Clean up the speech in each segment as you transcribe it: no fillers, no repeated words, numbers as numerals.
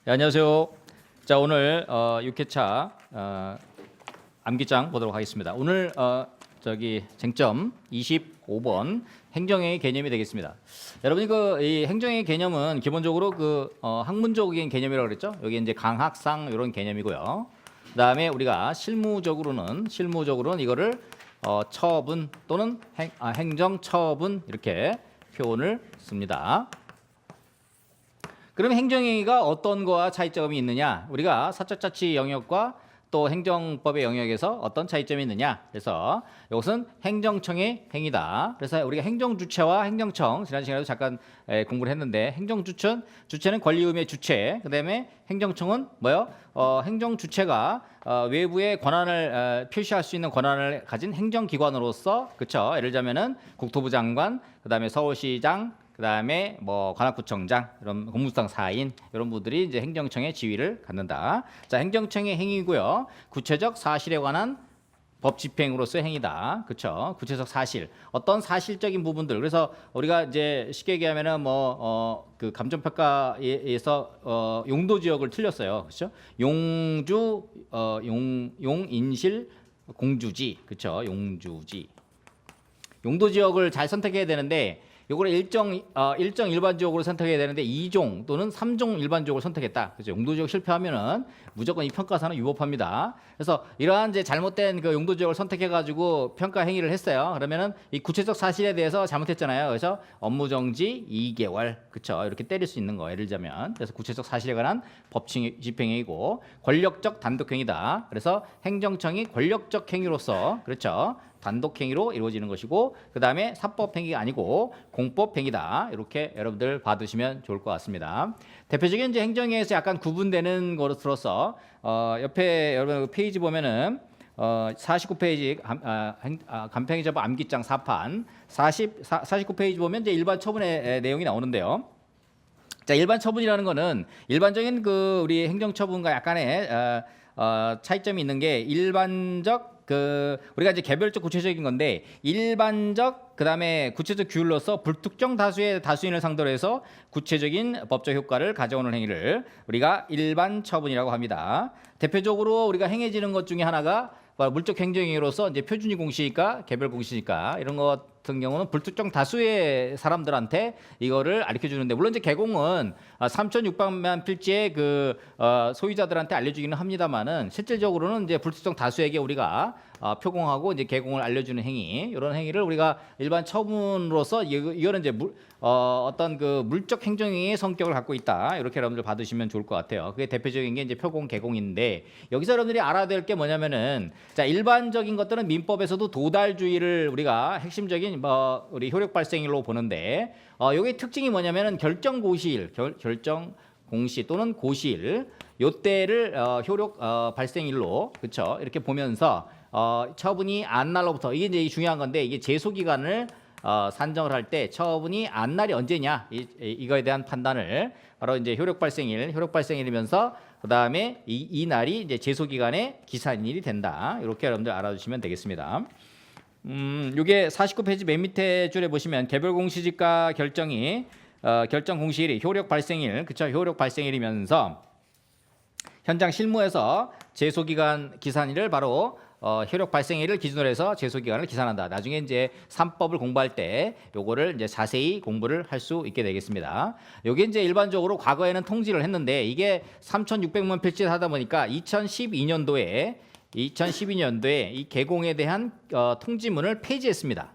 네, 안녕하세요. 자, 오늘 6회차 암기장 보도록 하겠습니다. 오늘 쟁점 25번 행정행위 개념이 되겠습니다. 여러분이 이 행정행위 개념은 기본적으로 학문적인 개념이라고 그랬죠. 여기 이제 강학상 이런 개념이고요. 그다음에 우리가 실무적으로는 이거를 처분 또는 행정처분 이렇게 표현을 씁니다. 그럼 행정행위가 어떤 거와 차이점이 있느냐? 우리가 사적자치 영역과 또 행정법의 영역에서 어떤 차이점이 있느냐? 그래서 이것은 행정청의 행위다. 그래서 우리가 행정주체와 행정청 지난 시간에도 잠깐 공부를 했는데 주체는 권리의무의 주체. 그다음에 행정청은 뭐요? 행정주체가 외부의 권한을 표시할 수 있는 권한을 가진 행정기관으로서 그렇죠? 예를 들자면은 국토부 장관, 그다음에 서울시장 그다음에 뭐 관악구청장 이런 공무상 사인 이런 분들이 이제 행정청의 지위를 갖는다. 자, 행정청의 행위고요. 구체적 사실에 관한 법 집행으로서의 행위다. 그렇죠? 구체적 사실. 어떤 사실적인 부분들. 그래서 우리가 이제 쉽게 얘기하면은 그 감정평가에서 용도 지역을 틀렸어요. 그렇죠? 용주 용인실 공주지. 그렇죠? 용주지. 용도 지역을 잘 선택해야 되는데 요거를 일정 일반지역으로 선택해야 되는데 2종 또는 3종 일반지역을 선택했다. 그죠? 용도지역 실패하면은 무조건 이 평가사는 위법합니다. 그래서 이러한 이제 잘못된 그 용도지역을 선택해가지고 평가 행위를 했어요. 그러면은 이 구체적 사실에 대해서 잘못했잖아요. 그래서 업무정지 2개월, 그쵸? 이렇게 때릴 수 있는 거. 예를 들자면 그래서 구체적 사실에 관한 법 집행행위고 권력적 단독행위다. 그래서 행정청이 권력적 행위로서 그렇죠? 단독행위로 이루어지는 것이고 그 다음에 사법행위가 아니고 공법행위다. 이렇게 여러분들 받으시면 좋을 것 같습니다. 대표적인 이제 행정에서 약간 구분되는 것으로서 옆에 여러분 페이지 보면은 49페이지 간편행위자법 암기장 4판 49페이지 보면 이제 일반 처분의 내용이 나오는데요. 자, 일반 처분이라는 거는 일반적인 우리 행정처분과 약간의 차이점이 있는 게 일반적 우리가 이제 개별적 구체적인 건데 일반적 그다음에 구체적 규율로서 불특정 다수의 다수인을 상대로 해서 구체적인 법적 효과를 가져오는 행위를 우리가 일반 처분이라고 합니다. 대표적으로 우리가 행해지는 것 중에 하나가 물적 행정행위로서 이제 표준이 공시니까 개별 공시니까 이런 것 같은 경우는 불특정 다수의 사람들한테 이거를 알려 주는데 물론 이제 개공은 3,600만 필지의 소유자들한테 알려주기는 합니다만은 실질적으로는 이제 불특정 다수에게 우리가 표공하고 이제 개공을 알려주는 행위 이런 행위를 우리가 일반 처분으로서 이거는 이제 어떤 물적 행정행위의 성격을 갖고 있다 이렇게 여러분들 받으시면 좋을 것 같아요. 그게 대표적인 게 이제 표공 개공인데 여기서 여러분들이 알아야 될 게 뭐냐면은 자 일반적인 것들은 민법에서도 도달주의를 우리가 핵심적인 우리 효력 발생일로 보는데 여기 특징이 뭐냐면은 결정 공시 또는 고시일 요때를 효력 발생일로 그렇죠 이렇게 보면서 처분이 안 날로부터 이게 이제 중요한 건데 이게 제소 기간을 산정을 할 때 처분이 안 날이 언제냐 이거에 대한 판단을 바로 이제 효력 발생일이면서 그 다음에 이 날이 이제 제소 기간의 기산일이 된다 이렇게 여러분들 알아두시면 되겠습니다. 요게 49페이지 맨 밑에 줄에 보시면 개별 공시지가 결정이 결정 공시일이 효력 발생일 그쵸 효력 발생일이면서 현장 실무에서 제소 기간 기산일을 바로 효력 발생일을 기준으로 해서 제소 기간을 기산한다. 나중에 이제 3법을 공부할 때 요거를 이제 자세히 공부를 할 수 있게 되겠습니다. 요게 이제 일반적으로 과거에는 통지를 했는데 이게 3,600만 필지를 하다 보니까 2012년도에 이 개공에 대한 통지문을 폐지했습니다.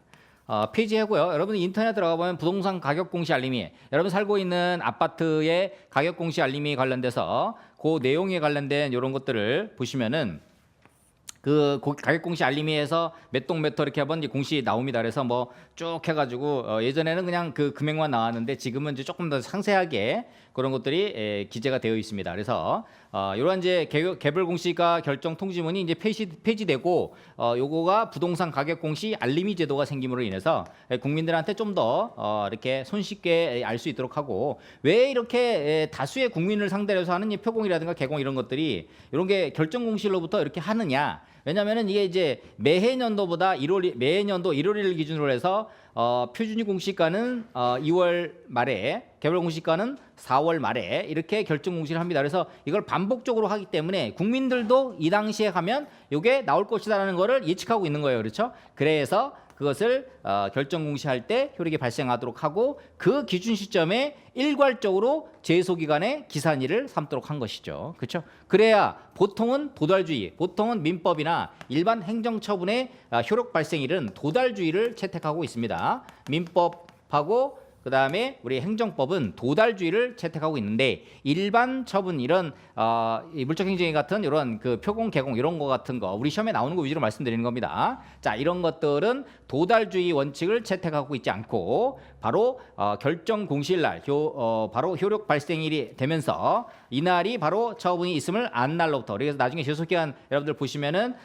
폐지하고요. 여러분 인터넷 들어가 보면 부동산 가격 공시 알림이 여러분 살고 있는 아파트의 가격 공시 알림이 관련돼서 그 내용에 관련된 이런 것들을 보시면은 가격 공시 알림이에서 몇 동 몇 호 이렇게 한번 공시 나옵니다. 그래서 뭐 쭉 해가지고 예전에는 그냥 그 금액만 나왔는데 지금은 이제 조금 더 상세하게 그런 것들이 기재가 되어 있습니다. 그래서 이러한 이제 개별 공시가 결정 통지문이 이제 폐지되고 요거가 부동산 가격 공시 알림이 제도가 생김으로 인해서 국민들한테 좀 더 이렇게 손쉽게 알 수 있도록 하고 왜 이렇게 다수의 국민을 상대로 해서 하는 이 표공이라든가 개공 이런 것들이 이런 게 결정 공시로부터 이렇게 하느냐? 왜냐면은 이게 이제 매해년도 1월 1일 기준으로 해서 표준이 공시가는 2월 말에, 개별 공시가는 4월 말에 이렇게 결정 공시를 합니다. 그래서 이걸 반복적으로 하기 때문에 국민들도 이 당시에 가면 이게 나올 것이다라는 거를 예측하고 있는 거예요. 그렇죠? 그래서 그것을 결정 공시할 때 효력이 발생하도록 하고 그 기준 시점에 일괄적으로 제소기간의 기산일을 삼도록 한 것이죠. 그렇죠? 그래야 보통은 도달주의, 보통은 민법이나 일반 행정처분의 효력 발생일은 도달주의를 채택하고 있습니다. 민법하고 그 다음에 우리 행정법은 도달주의를 채택하고 있는데 일반 처분 이런 이 물적행정위 같은 이런 그 표공, 개공 이런 거 같은 거 우리 시험에 나오는 거 위주로 말씀드리는 겁니다. 자, 이런 것들은 도달주의 원칙을 채택하고 있지 않고 바로 결정 공시일날 바로 효력 발생일이 되면서 이날이 바로 처분이 있음을 안 날로부터. 그래서 나중에 제소기간 여러분들 보시면은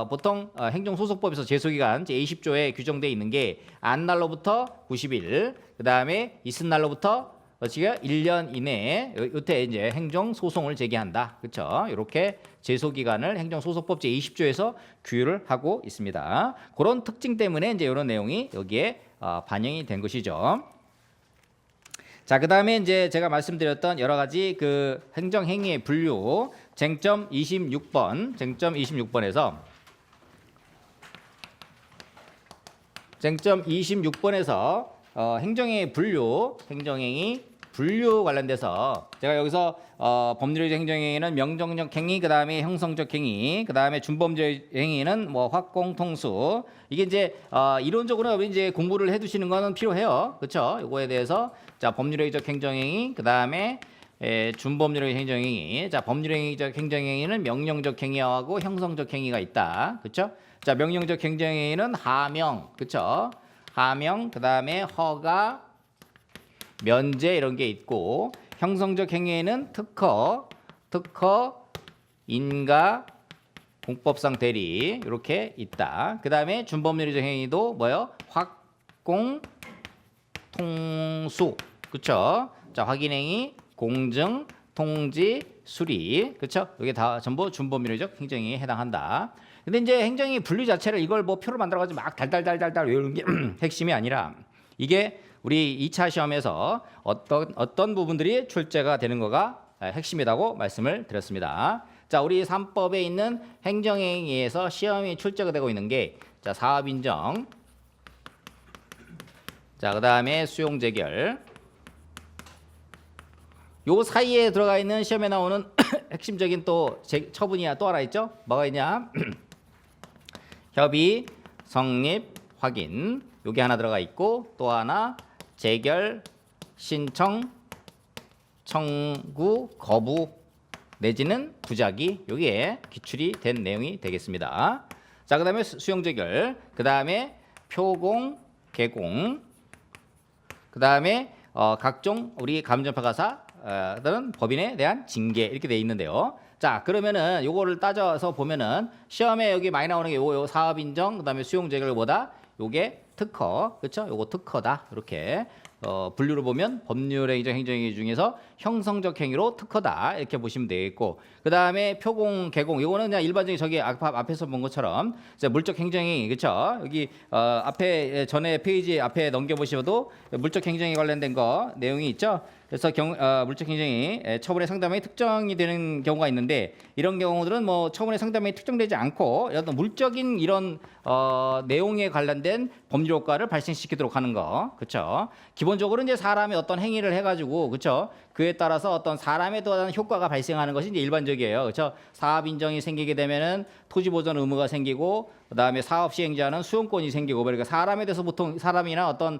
보통 행정소송법에서 제소기간 제20조에 규정되어 있는 게 안 날로부터 90일, 그 다음에 있은 날로부터 지금 1년 이내에 이때 이제 행정소송을 제기한다. 그렇죠? 이렇게 제소기간을 행정소송법 제20조에서 규율을 하고 있습니다. 그런 특징 때문에 이제 이런 내용이 여기에 반영이 된 것이죠. 자, 그 다음에 이제 제가 말씀드렸던 여러 가지 그 행정행위의 분류 쟁점 26번에서 행정행위 분류 관련돼서 제가 여기서 법률적 행정행위는 명정적 행위, 그 다음에 형성적 행위, 그 다음에 준범죄 행위는 뭐 확공통수. 이게 이제 이론적으로 이제 공부를 해두시는 거는 필요해요. 그렇죠? 이거에 대해서 자 법률적 행정행위, 그 다음에 준법률적 행정행위. 자 법률적 행정행위는 명령적 행위하고 형성적 행위가 있다. 그렇죠? 자 명령적 행정행위는 하명, 그렇죠? 하명, 그 다음에 허가, 면제 이런 게 있고 형성적 행위에는 특허, 인가, 공법상 대리 이렇게 있다. 그 다음에 준법률적 행위도 뭐요? 확공, 통수, 그렇죠? 자 확인행위, 공증, 통지, 수리, 그렇죠? 이게 다 전부 준법률적 행정행위에 해당한다. 근데 이제 행정행위 분류 자체를 이걸 뭐 표를 만들어가지고 막 달달달달달 외우는 게 핵심이 아니라 이게 우리 2차 시험에서 어떤 부분들이 출제가 되는 거가 핵심이라고 말씀을 드렸습니다. 자, 우리 3법에 있는 행정행위에서 시험이 출제가 되고 있는 게 자, 사업인정, 자, 그다음에 수용재결. 요 사이에 들어가 있는 시험에 나오는 핵심적인 또 처분이 또 하나 있죠? 뭐가 있냐? 협의, 성립, 확인. 요게 하나 들어가 있고 또 하나 재결, 신청, 청구, 거부 내지는 부작위. 요게 기출이 된 내용이 되겠습니다. 자, 그다음에 수용재결, 그다음에 표공, 개공, 그다음에 각종 우리 감정평가사들은 법인에 대한 징계 이렇게 돼 있는데요. 자, 그러면은 요거를 따져서 보면은 시험에 여기 많이 나오는 게 요 사업인정, 그다음에 수용재결보다 요게 특허, 그렇죠? 요거 특허다. 이렇게 분류를 보면 법률행위적 행정행위 중에서 형성적 행위로 특허다 이렇게 보시면 되겠고, 그 다음에 표공, 개공 요거는 그냥 일반적인 저기 앞에서 본 것처럼 물적 행정행위, 그렇죠? 여기 앞에 전에 페이지 앞에 넘겨보셔도 물적 행정행위 관련된 거 내용이 있죠. 그래서 물적 행정행위 처분의 상담이 특정이 되는 경우가 있는데 이런 경우들은 뭐 처분의 상담이 특정되지 않고 어떤 물적인 이런 내용에 관련된 법률 효과를 발생시키도록 하는 거, 그렇죠? 기본적으로 이제 사람이 어떤 행위를 해가지고, 그렇죠? 그에 따라서 어떤 사람에 대한 효과가 발생하는 것이 이제 일반적이에요, 그렇죠? 사업 인정이 생기게 되면은 토지 보존 의무가 생기고, 그다음에 사업 시행자는 수용권이 생기고, 그러니까 사람에 대해서 보통 사람이나 어떤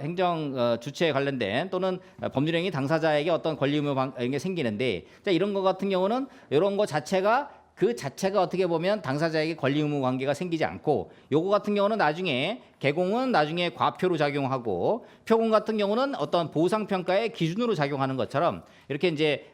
행정 주체에 관련된 또는 법률행위 당사자에게 어떤 권리 의무 이런 게 생기는데, 자, 이런 거 같은 경우는 이런 거 자체가 그 자체가 어떻게 보면 당사자에게 권리 의무 관계가 생기지 않고, 요거 같은 경우는 나중에 개공은 나중에 과표로 작용하고 표공 같은 경우는 어떤 보상 평가의 기준으로 작용하는 것처럼 이렇게 이제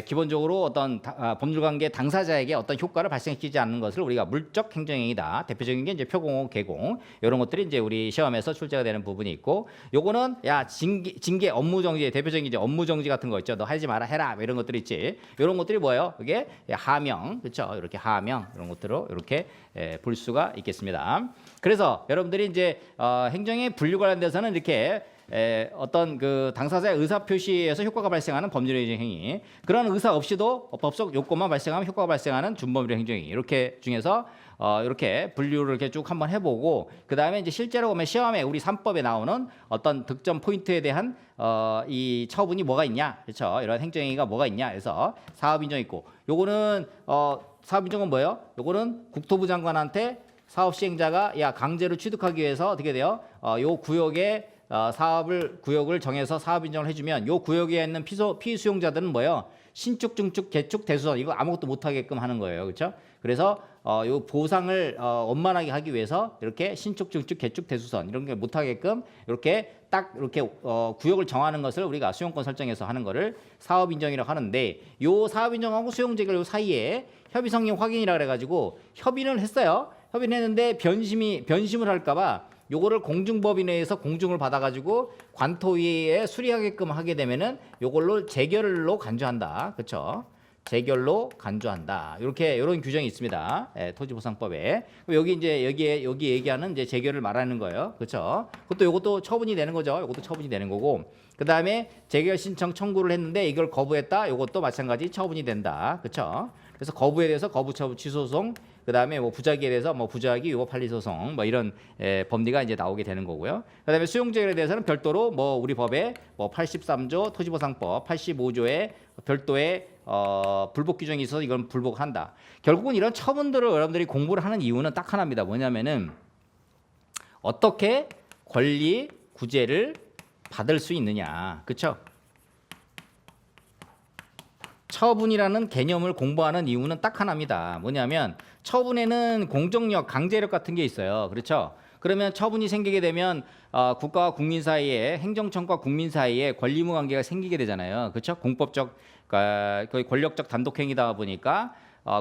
기본적으로 어떤 법률 관계 당사자에게 어떤 효과를 발생시키지 않는 것을 우리가 물적 행정행위다. 대표적인 게 이제 표공, 개공 이런 것들이 이제 우리 시험에서 출제가 되는 부분이 있고, 요거는 야 징계 업무 정지, 대표적인 이제 업무 정지 같은 거 있죠. 너 하지 마라 해라 이런 것들이 있지. 이런 것들이 뭐예요? 이게 하명, 그렇죠? 이렇게 하명 이런 것들로 이렇게 볼 수가 있겠습니다. 그래서 여러분들이 이제 이제 행정의 분류 관련돼서는 이렇게 어떤 그 당사자의 의사 표시에서 효과가 발생하는 법률의 행위, 그런 의사 없이도 법적 요건만 발생하면 효과가 발생하는 준법률의 행정행위, 이렇게 중에서 이렇게 분류를 이렇게 쭉 한번 해보고, 그 다음에 이제 실제로 보면 시험에 우리 3법에 나오는 어떤 득점 포인트에 대한 이 처분이 뭐가 있냐, 그렇죠? 이런 행정행위가 뭐가 있냐 해서 사업인정 있고, 요거는 사업인정은 뭐예요? 요거는 국토부 장관한테 사업 시행자가 야 강제로 취득하기 위해서 어떻게 돼요? 요 구역에 구역을 정해서 사업 인정을 해주면 요 구역에 있는 피수용자들은 뭐예요? 신축, 증축, 개축, 대수선 이거 아무것도 못하게끔 하는 거예요, 그렇죠? 그래서 요 보상을 원만하게 하기 위해서 이렇게 신축, 증축, 개축, 대수선 이런 게 못하게끔 이렇게 딱 이렇게 구역을 정하는 것을 우리가 수용권 설정해서 하는 거를 사업 인정이라고 하는데, 요 사업 인정하고 수용 재결 요 사이에 협의 성립 확인이라 그래가지고 협의를 했어요. 협의를 했는데 변심을 할까봐 요거를 공중법인회에서 공중을 받아가지고 관토위에 수리하게끔 하게 되면은 요걸로 재결로 간주한다, 그렇죠? 재결로 간주한다. 이렇게 이런 규정이 있습니다. 토지보상법에. 여기 이제 여기 얘기하는 이제 재결을 말하는 거예요, 그렇죠? 그것도 요것도 처분이 되는 거죠. 요것도 처분이 되는 거고. 그 다음에 재결 신청 청구를 했는데 이걸 거부했다. 요것도 마찬가지 처분이 된다, 그렇죠? 그래서 거부에 대해서 거부 처분 취소 소송, 그 다음에 뭐 부작위에 대해서 뭐 부작위 위법 판리 소송 뭐 이런 법리가 이제 나오게 되는 거고요. 그 다음에 수용재결에 대해서는 별도로 뭐 우리 법에 뭐 83조 토지보상법 85조에 별도의 불복 규정이 있어서 이건 불복한다. 결국은 이런 처분들을 여러분들이 공부를 하는 이유는 딱 하나입니다. 뭐냐면은 어떻게 권리 구제를 받을 수 있느냐, 그렇죠? 처분이라는 개념을 공부하는 이유는 딱 하나입니다. 뭐냐면 처분에는 공정력, 강제력 같은 게 있어요. 그렇죠? 그러면 처분이 생기게 되면 국가와 국민 사이에, 행정청과 국민 사이에 권리의무 관계가 생기게 되잖아요. 그렇죠? 공법적, 거의 권력적 단독행위다 보니까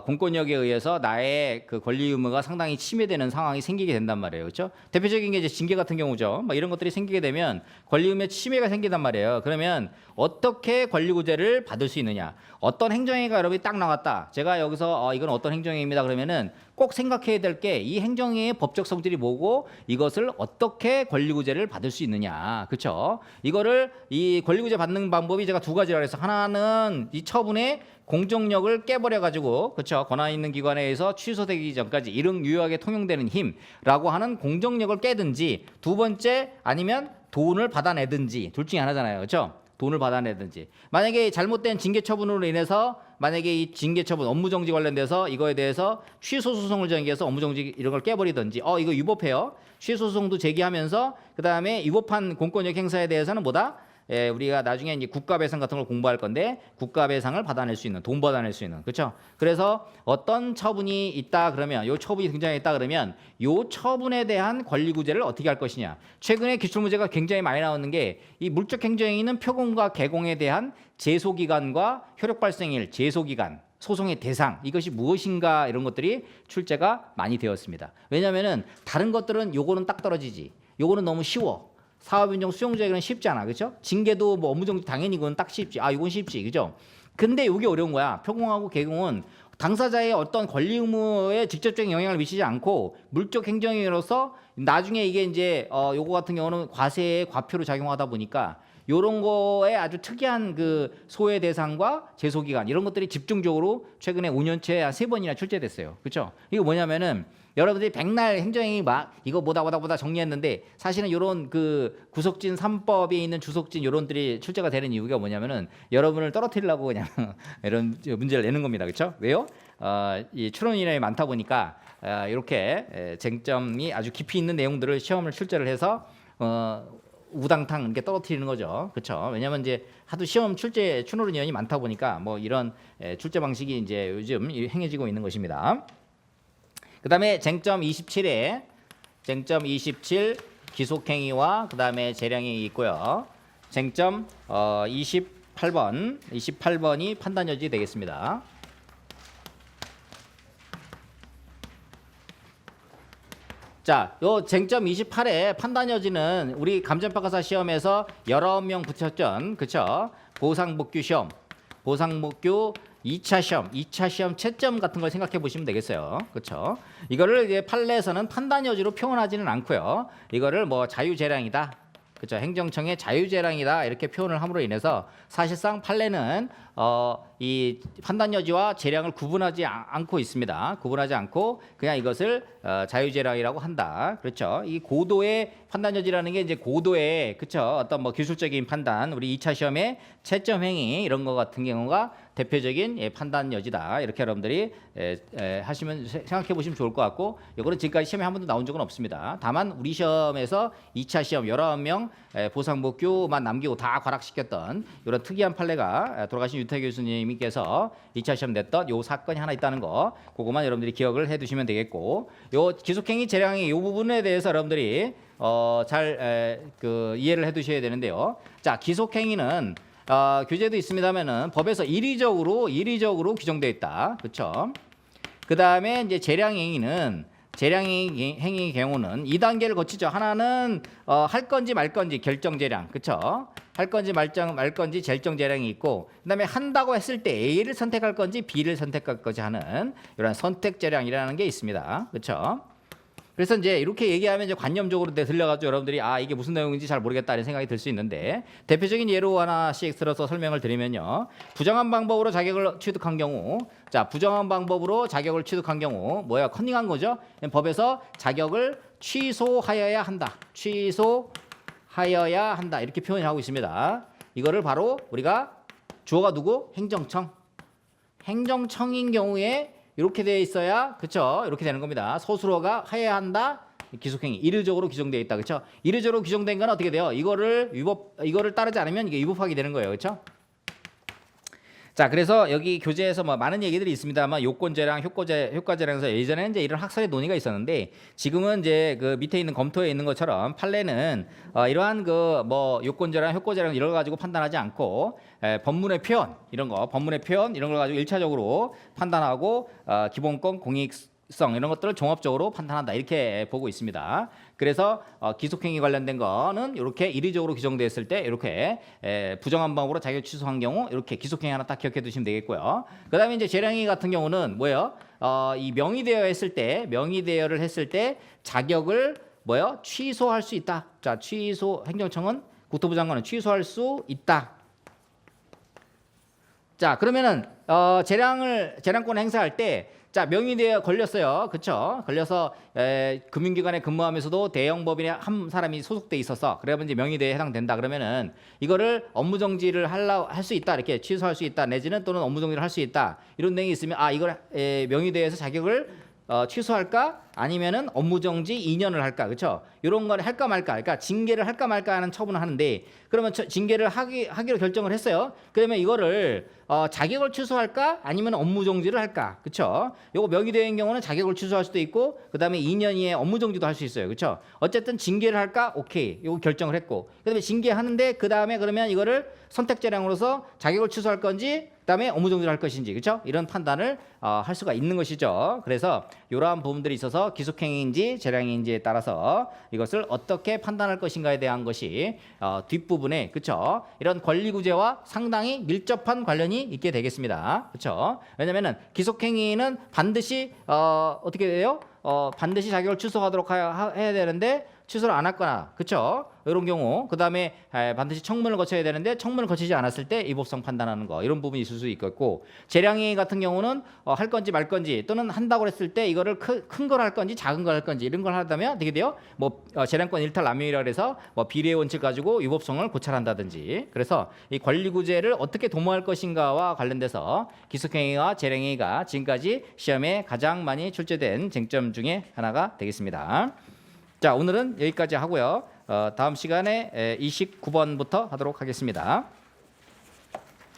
공권력에 의해서 나의 그 권리 의무가 상당히 침해되는 상황이 생기게 된단 말이에요, 그렇죠? 대표적인 게 이제 징계 같은 경우죠. 뭐 이런 것들이 생기게 되면 권리 의무의 침해가 생긴단 말이에요. 그러면 어떻게 권리 구제를 받을 수 있느냐? 어떤 행정행위가 여러분이 딱 나왔다. 제가 여기서 이건 어떤 행정행위입니다. 그러면은 꼭 생각해야 될 게 이 행정행위의 법적 성질이 뭐고 이것을 어떻게 권리 구제를 받을 수 있느냐, 그렇죠? 이거를 이 권리 구제 받는 방법이 제가 두 가지라 그래서 하나는 이 처분의 공정력을 깨버려 가지고, 그렇죠? 권한 있는 기관에 의해서 취소되기 전까지 이릉 유효하게 통용되는 힘이라고 하는 공정력을 깨든지, 두 번째 아니면 돈을 받아내든지 둘 중에 하나잖아요, 그렇죠? 돈을 받아내든지. 만약에 잘못된 징계 처분으로 인해서 만약에 이 징계 처분 업무 정지 관련돼서 이거에 대해서 취소 소송을 제기해서 업무 정지 이런 걸 깨버리든지, 이거 위법해요. 취소 소송도 제기하면서 그 다음에 위법한 공권력 행사에 대해서는 뭐다? 우리가 나중에 이제 국가배상 같은 걸 공부할 건데 국가배상을 받아낼 수 있는, 돈 받아낼 수 있는, 그렇죠? 그래서 어떤 처분이 있다 그러면, 요 처분이 등장했다 그러면 요 처분에 대한 권리구제를 어떻게 할 것이냐. 최근에 기출문제가 굉장히 많이 나오는 게 이 물적 행정행위는 표공과 개공에 대한 제소기간과 효력발생일, 제소기간, 소송의 대상, 이것이 무엇인가, 이런 것들이 출제가 많이 되었습니다. 왜냐하면은 다른 것들은 요거는 딱 떨어지지, 요거는 너무 쉬워. 사업인정 수용재결은 쉽지 않아, 그렇죠? 징계도 뭐 업무정지 당연히 이건 딱 쉽지, 이건 쉽지, 그죠? 근데 이게 어려운 거야. 표공하고 개공은 당사자의 어떤 권리 의무에 직접적인 영향을 미치지 않고 물적 행정행위로서 나중에 이게 이제 요거 같은 경우는 과세의 과표로 작용하다 보니까 요런 거에 아주 특이한 그 소외 대상과 제소 기간 이런 것들이 집중적으로 최근에 5년째 한 3번이나 출제됐어요. 그렇죠? 이거 뭐냐면은 여러분들이 백날 행정행위 막 이거 뭐다 정리했는데, 사실은 요런 그 구속진 3법에 있는 주속진 요런들이 출제가 되는 이유가 뭐냐면은 여러분을 떨어뜨리려고 그냥 이런 문제를 내는 겁니다. 그렇죠? 왜요? 이 추론 인원이 많다 보니까 이렇게 쟁점이 아주 깊이 있는 내용들을 시험을 출제를 해서 우당탕 이렇게 떨어뜨리는 거죠. 그렇죠? 왜냐하면 이제 하도 시험 출제 추론 인원이 많다 보니까 뭐 이런 출제 방식이 이제 요즘 행해지고 있는 것입니다. 그다음에 쟁점 27에 쟁점 27 기속행위와 그다음에 재량행위 있고요. 쟁점 28번이 판단 여지 되겠습니다. 자, 요 쟁점 28의 판단 여지는 우리 감정평가사 시험에서 19명 붙였던, 그쵸? 보상복규 시험, 보상복규 2차 시험 채점 같은 걸 생각해 보시면 되겠어요. 그렇죠? 이거를 이제 판례에서는 판단 여지로 표현하지는 않고요. 이거를 뭐 자유재량이다. 그렇죠? 행정청의 자유재량이다 이렇게 표현을 함으로 인해서 사실상 판례는 이 판단 여지와 재량을 구분하지 않고 있습니다. 구분하지 않고 그냥 이것을 자유재량이라고 한다. 그렇죠? 이 고도의 판단 여지라는 게 이제 고도의 그렇죠? 어떤 뭐 기술적인 판단, 우리 2차 시험의 채점 행위 이런 거 같은 경우가 대표적인 판단 여지다. 이렇게 여러분들이 하시면 생각해 보시면 좋을 것 같고, 이거는 지금까지 시험에 한 번도 나온 적은 없습니다. 다만 우리 시험에서 2차 시험 19명 보상복규만 남기고 다 과락시켰던 이런 특이한 판례가 돌아가신 유태 교수님께서 2차 시험 냈던 요 사건이 하나 있다는 거, 그거만 여러분들이 기억을 해 두시면 되겠고, 요 기속행위 재량의 요 부분에 대해서 여러분들이 잘 이해를 해 두셔야 되는데요. 자, 기속행위는 규제도 있습니다만은 법에서 일의적으로 규정되어 있다. 그렇죠? 그다음에 이제 재량행위는 재량행위 경우는 2단계를 거치죠. 하나는 할 건지 말 건지 결정 재량. 그렇죠? 할 건지 말 건지 결정 재량이 있고, 그다음에 한다고 했을 때 A를 선택할 건지 B를 선택할 건지 하는 이런 선택 재량이라는 게 있습니다. 그렇죠? 그래서 이제 이렇게 얘기하면 이제 관념적으로 들려가지고 여러분들이 이게 무슨 내용인지 잘 모르겠다 이런 생각이 들 수 있는데, 대표적인 예로 하나씩 들어서 설명을 드리면요. 부정한 방법으로 자격을 취득한 경우, 자, 부정한 방법으로 자격을 취득한 경우 뭐야? 컨닝한 거죠. 법에서 자격을 취소하여야 한다. 취소하여야 한다. 이렇게 표현하고 있습니다. 이거를 바로 우리가 주어가 누구? 행정청. 행정청인 경우에 이렇게 되어 있어야, 그렇죠? 이렇게 되는 겁니다. 서술어가 하여야 한다. 기속행위 일의적으로 규정되어 있다. 그렇죠? 일의적으로 규정된 건 어떻게 돼요? 이거를 따르지 않으면 이게 위법하게 되는 거예요. 그렇죠? 자, 그래서 여기 교재에서 뭐 많은 얘기들이 있습니다만 요건재량, 효과재량에서 예전에는 이제 이런 학설의 논의가 있었는데, 지금은 이제 그 밑에 있는 검토에 있는 것처럼 판례는 이러한 그 뭐 요건재량, 효과재량 이런 거 가지고 판단하지 않고 법문의 표현 이런 걸 가지고 1차적으로 판단하고 기본권, 공익성 이런 것들을 종합적으로 판단한다 이렇게 보고 있습니다. 그래서 기속행위 관련된 거는 이렇게 일의적으로 규정되었을 때 이렇게 부정한 방법으로 자격 취소한 경우 이렇게 기속행위 하나 딱 기억해 두시면 되겠고요. 그다음에 이제 재량행위 같은 경우는 뭐예요? 이 명의대여를 했을 때 자격을 뭐예요? 취소할 수 있다. 자, 행정청은 국토부 장관은 취소할 수 있다. 자, 그러면은 재량권을 행사할 때, 자, 명의대여 걸렸어요. 그렇죠? 걸려서 금융기관에 근무하면서도 대형법인에 한 사람이 소속돼 있어서 그러면 이제 명의대여에 해당된다. 그러면은 이거를 업무정지를 할 수 있다. 이렇게 취소할 수 있다. 내지는 또는 업무정지를 할 수 있다. 이런 내용이 있으면 이걸 명의대여에서 자격을 취소할까? 아니면은 업무정지 2년을 할까? 그렇죠? 이런 건 할까 말까? 그러니까 징계를 할까 말까 하는 처분을 하는데, 그러면 징계를 하기로 결정을 했어요. 그러면 이거를 자격을 취소할까? 아니면 업무정지를 할까? 그렇죠? 요거 명의대여인 경우는 자격을 취소할 수도 있고, 그다음에 2년 이에 업무정지도 할 수 있어요. 그렇죠? 어쨌든 징계를 할까? 오케이. 요거 결정을 했고, 그다음에 징계하는데 그다음에 그러면 이거를 선택재량으로서 자격을 취소할 건지 그다음에 업무정지를 할 것인지, 그렇죠? 이런 판단을 할 수가 있는 것이죠. 그래서 이러한 부분들이 있어서 기속행위인지 재량행위인지에 따라서 이것을 어떻게 판단할 것인가에 대한 것이 뒷부분에, 그렇죠? 이런 권리구제와 상당히 밀접한 관련이 있게 되겠습니다. 그렇죠? 왜냐면은 기속행위는 반드시 어떻게 돼요? 반드시 자격을 취소하도록 해야 되는데 취소를 안 했거나, 그렇죠? 이런 경우, 그 다음에 반드시 청문을 거쳐야 되는데 청문을 거치지 않았을 때 위법성 판단하는 거, 이런 부분이 있을 수 있겠고, 재량행위 같은 경우는 할 건지 말 건지, 또는 한다고 했을 때 이거를 큰 걸 할 건지 작은 걸 할 건지 이런 걸 하다면 어떻게 돼요? 뭐 재량권 일탈남용이라 그래서 뭐 비례의 원칙 가지고 위법성을 고찰한다든지. 그래서 이 권리구제를 어떻게 도모할 것인가와 관련돼서 기속행위와 재량행위가 지금까지 시험에 가장 많이 출제된 쟁점 중에 하나가 되겠습니다. 자, 오늘은 여기까지 하고요. 다음 시간에 29번부터 하도록 하겠습니다.